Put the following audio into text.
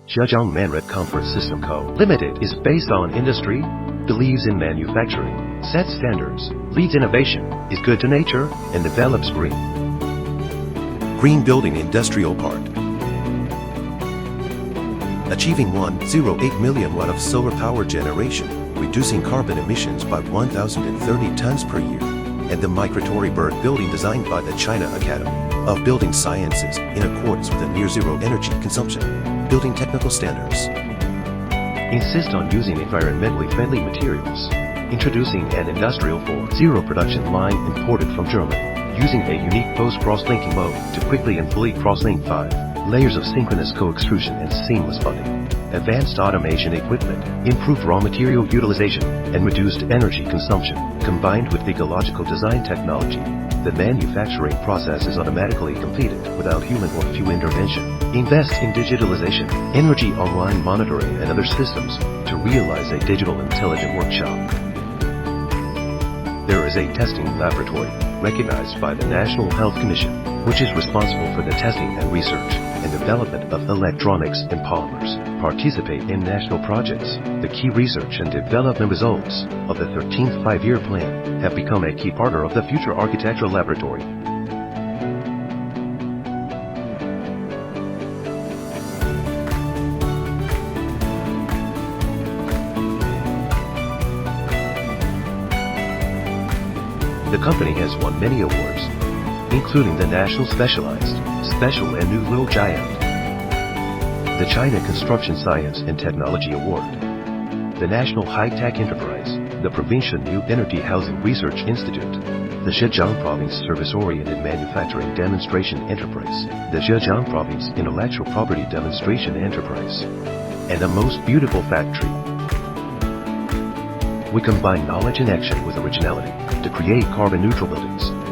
Zhejiang Menred Comfort System Co. Limited is based on industry, believes in manufacturing, sets standards, leads innovation, is good to nature, and develops green. Green Building Industrial Park. Achieving 108 million watt of solar power generation, reducing carbon emissions by 1,030 tons per year, and the migratory bird building designed by the China Academy of Building Sciences in accordance with the near-zero energy consumption, building technical standards. Insist on using environmentally friendly materials. Introducing an industrial 4.0 production line imported from Germany, using a unique post-cross-linking mode to quickly and fully cross-link 5 layers of synchronous co-extrusion and seamless bonding. Advanced automation equipment, improved raw material utilization, and reduced energy consumption, combined with ecological design technology. The manufacturing process is automatically completed without human or few intervention. Invest in digitalization, energy online monitoring and other systems to realize a digital intelligent workshop. There is a testing laboratory recognized by the National Health Commission, which is responsible for the testing and research and development of electronics and polymers. Participate in national projects. The key research and development results of the 13th Five-Year Plan have become a key partner of the future architectural laboratory. The company has won many awards, including the National Specialized, Special and New Zhejiang, the China Construction Science and Technology Award, the National High-Tech Enterprise, the Provincial New Energy Housing Research Institute, the Zhejiang Province Service-Oriented Manufacturing Demonstration Enterprise, the Zhejiang Province Intellectual Property Demonstration Enterprise, and the Most Beautiful Factory. We combine knowledge and action with originality to create carbon-neutral buildings.